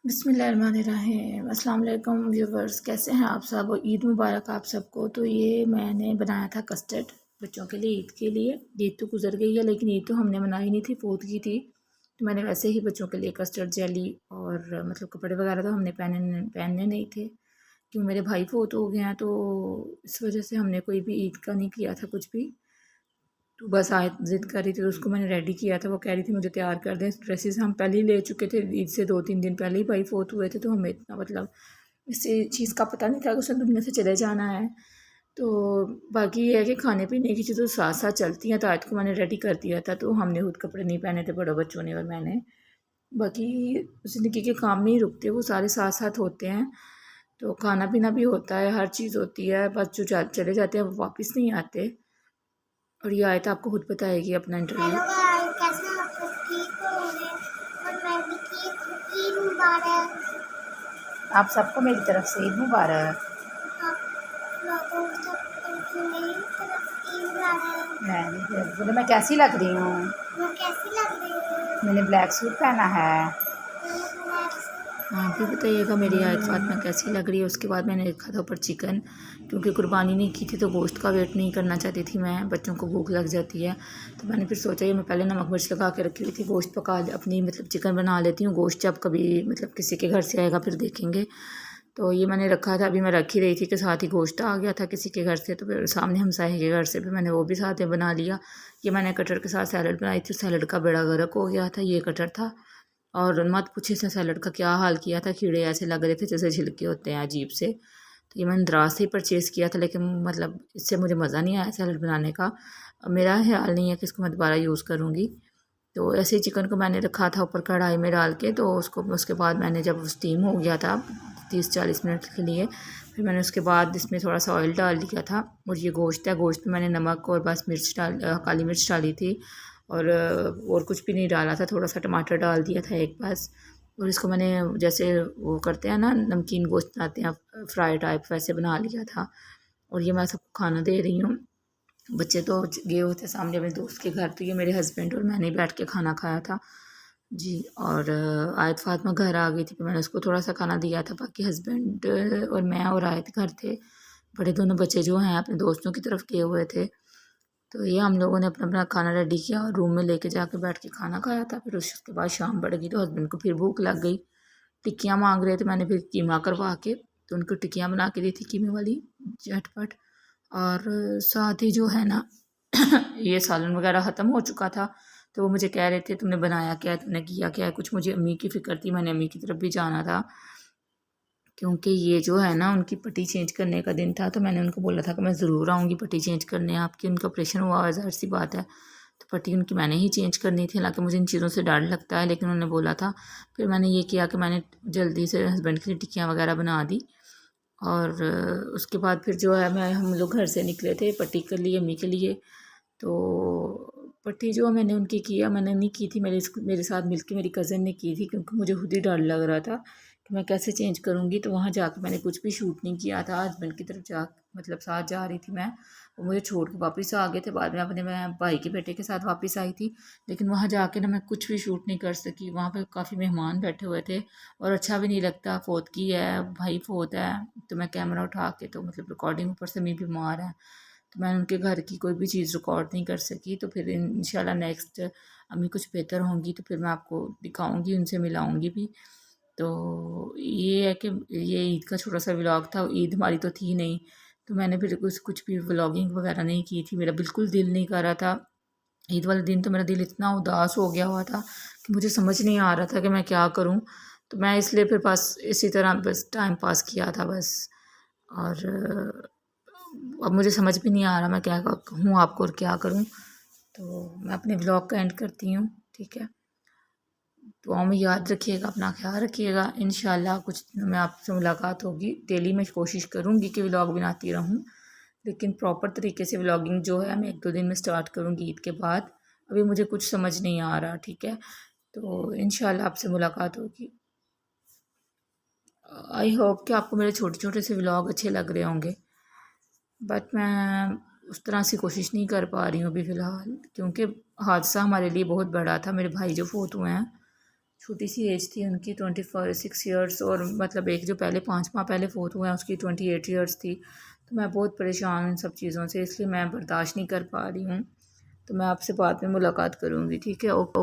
बिस्मिल्लाहिर्रहमानिर्रहीम। अस्सलाम वालेकुम व्यूवर्स, कैसे हैं आप सब? ईद मुबारक आप सबको। तो ये मैंने बनाया था कस्टर्ड बच्चों के लिए ईद के लिए। ईद तो गुजर गई है लेकिन ईद तो हमने मनाई नहीं थी, फोत की थी। तो मैंने वैसे ही बच्चों के लिए कस्टर्ड जेली और मतलब कपड़े वगैरह तो हमने पहनने नहीं थे, क्यों मेरे भाई फोत हो गए हैं, तो इस वजह से हमने कोई भी ईद का नहीं किया था कुछ भी। तो बस आए ज़िद कर रही थी तो उसको मैंने रेडी किया था। वो कह रही थी मुझे तैयार कर दें, ड्रेसेस हम पहले ही ले चुके थे, ईद से 2-3 दिन पहले ही भाई फोत हुए थे, तो हमें इतना मतलब इस चीज़ का पता नहीं था कि उसने दुनिया से चले जाना है। तो बाकी ये है कि खाने पीने की चीज़ें साथ साथ चलती हैं। तो आज को मैंने रेडी कर दिया था, तो हमने खुद कपड़े नहीं पहने थे, बड़ों बच्चों ने और मैंने। बाकी ज़िंदगी के काम नहीं रुकते, वो सारे साथ साथ होते हैं। तो खाना पीना भी होता है, हर चीज़ होती है, बस जो चले जाते हैं वो वापस नहीं आते। और ये आयत आपको खुद बताएगी अपना इंटरव्यू। हेलो गाइस, कैसे हैं आप सब? ठीक होंगे और मैं भी ठीक हूँ। ईद मुबारक आप सबको मेरी तरफ से ईद मुबारक। आप लोगों को मेरी तरफ ईद मुबारक। बोले मैं कैसी लग रही हूँ? मैं कैसी लग रही हूँ? मैंने ब्लैक सूट पहना है। मैंने ब्लैक आप भी बताइएगा मेरी आयत फातिमा कैसी लग रही है। उसके बाद मैंने रखा था ऊपर चिकन, क्योंकि कुर्बानी नहीं की थी तो गोश्त का वेट नहीं करना चाहती थी मैं, बच्चों को भूख लग जाती है। तो मैंने फिर सोचा ये मैं पहले नमक मिर्च लगा के रखी हुई थी, गोश्त पका अपनी मतलब चिकन बना लेती हूँ, गोश्त जब कभी मतलब किसी के घर से आएगा फिर देखेंगे। तो ये मैंने रखा था, अभी मैं रख ही रही थी कि साथ ही गोश्त आ गया था किसी के घर से, तो फिर सामने हमसाये के घर से भी मैंने वो भी साथ में बना लिया। ये मैंने कटर के साथ सैलड बनाई थी, सैलड का बेड़ा गर्क हो गया था, ये कटर था। और मत पूछिए से सैलड का क्या हाल किया था, कीड़े ऐसे लग रहे थे जैसे छिलके होते हैं अजीब से। तो ये मैंने दराज से ही परचेज़ किया था, लेकिन मतलब इससे मुझे मज़ा नहीं आया सैलड बनाने का। मेरा ख्याल नहीं है कि इसको मैं दोबारा यूज़ करूँगी। तो ऐसे ही चिकन को मैंने रखा था ऊपर कढ़ाई में डाल के, तो उसको उसके बाद मैंने जब स्टीम हो गया था 30-40 मिनट के लिए, फिर मैंने उसके बाद इसमें थोड़ा सा ऑयल डाल दिया था। और ये गोश्त है, गोश्त में मैंने नमक और बस काली मिर्च डाली थी, और कुछ भी नहीं डाला था, थोड़ा सा टमाटर डाल दिया था एक बस। और इसको मैंने जैसे वो करते हैं ना नमकीन गोश्त बनाते हैं फ्राई टाइप, वैसे बना लिया था। और ये मैं सबको खाना दे रही हूँ। बच्चे तो गए हुए थे सामने अपने दोस्त के घर, तो ये मेरे हस्बैंड और मैंने बैठ के खाना खाया था जी। और आयत फातिमा घर आ गई थी, फिर मैंने उसको थोड़ा सा खाना दिया था। बाकी हस्बैंड और मैं और आयत घर थे। बड़े दोनों बच्चे जो हैं अपने दोस्तों की तरफ गए हुए थे। तो ये हम लोगों ने अपना अपना खाना रेडी किया और रूम में लेके जाके बैठ के खाना खाया था। फिर उसके बाद शाम पड़ गई तो हस्बैंड को फिर भूख लग गई, टिक्कियाँ मांग रहे थे। मैंने फिर कीमा करवा के तो उनको टिक्कियाँ बना के दी थी कीमे वाली झटपट। और साथ ही जो है ना ये सालन वगैरह ख़त्म हो चुका था, तो वो मुझे कह रहे थे तुमने बनाया क्या है, तुमने किया क्या है कुछ। मुझे अम्मी की फ़िक्र थी, मैंने अम्मी की तरफ भी जाना था, क्योंकि ये जो है ना उनकी पट्टी चेंज करने का दिन था। तो मैंने उनको बोला था कि मैं ज़रूर आऊँगी पट्टी चेंज करने आपकी। उनका ऑपरेशन हुआ है, ज़ाहिर सी बात है, तो पट्टी उनकी मैंने ही चेंज करनी थी। हालांकि मुझे इन चीज़ों से डर लगता है, लेकिन उन्होंने बोला था। फिर मैंने ये किया कि मैंने जल्दी से हस्बैंड के लिए टिक्कियाँ वगैरह बना दी। और उसके बाद फिर जो है हम लोग घर से निकले थे पट्टी के लिए, अम्मी के लिए। तो पट्टी जो मैंने उनकी किया, मैंने नहीं की थी, मेरे साथ मिलके मेरी कज़न ने की थी, क्योंकि मुझे खुद ही डर लग रहा था कि मैं कैसे चेंज करूँगी। तो वहाँ जाकर मैंने कुछ भी शूट नहीं किया था। हस्बैंड की तरफ जा मतलब साथ जा रही थी मैं, वो मुझे छोड़ के वापस आ गए थे। बाद में अपने मैं भाई के बेटे के साथ वापस आई थी, लेकिन वहाँ जाके ना मैं कुछ भी शूट नहीं कर सकी। वहाँ पे काफ़ी मेहमान बैठे हुए थे और अच्छा भी नहीं लगता, फोत की है भाई, फोत है, तो मैं कैमरा उठा के तो मतलब रिकॉर्डिंग, ऊपर से मैं बीमार है, तो मैंने उनके घर की कोई भी चीज़ रिकॉर्ड नहीं कर सकी। तो फिर इंशाल्लाह नेक्स्ट अम्मी कुछ बेहतर होंगी तो फिर मैं आपको दिखाऊंगी, उनसे मिलाऊंगी भी। तो ये है कि ये ईद का छोटा सा व्लॉग था। ईद हमारी तो थी नहीं, तो मैंने फिर कुछ भी व्लॉगिंग वगैरह नहीं की थी। मेरा बिल्कुल दिल नहीं कर रहा था ईद वाले दिन, तो मेरा दिल इतना उदास हो गया हुआ था कि मुझे समझ नहीं आ रहा था कि मैं क्या करूं। तो मैं इसलिए फिर बस इसी तरह बस टाइम पास किया था बस। और अब मुझे समझ भी नहीं आ रहा मैं क्या कहूँ आपको और क्या करूँ। तो मैं अपने ब्लॉग का एंड करती हूँ, ठीक है। दुआओं में याद रखिएगा, अपना ख्याल रखिएगा। इंशाल्लाह कुछ दिनों में आपसे मुलाकात होगी। डेली मैं कोशिश करूँगी कि व्लॉग बनाती रहूँ, लेकिन प्रॉपर तरीके से व्लॉगिंग जो है मैं 1-2 दिन में स्टार्ट करूँगी ईद के बाद। अभी मुझे कुछ समझ नहीं आ रहा, ठीक है। तो इंशाल्लाह आपसे मुलाकात होगी। आई होप कि आपको मेरे छोटे छोटे से व्लॉग अच्छे लग रहे होंगे, बट मैं उस तरह से कोशिश नहीं कर पा रही हूँ अभी फ़िलहाल, क्योंकि हादसा हमारे लिए बहुत बड़ा था। मेरे भाई जो फोत हुए हैं, छोटी सी एज थी उनकी 26 ईयर्स, और मतलब एक जो पहले 5 माह पहले फोत हुआ है उसकी 28 ईयर्स थी। तो मैं बहुत परेशान हूँ इन सब चीज़ों से, इसलिए मैं बर्दाश्त नहीं कर पा रही हूँ। तो मैं आपसे बाद में मुलाकात करूँगी, ठीक है? ओके।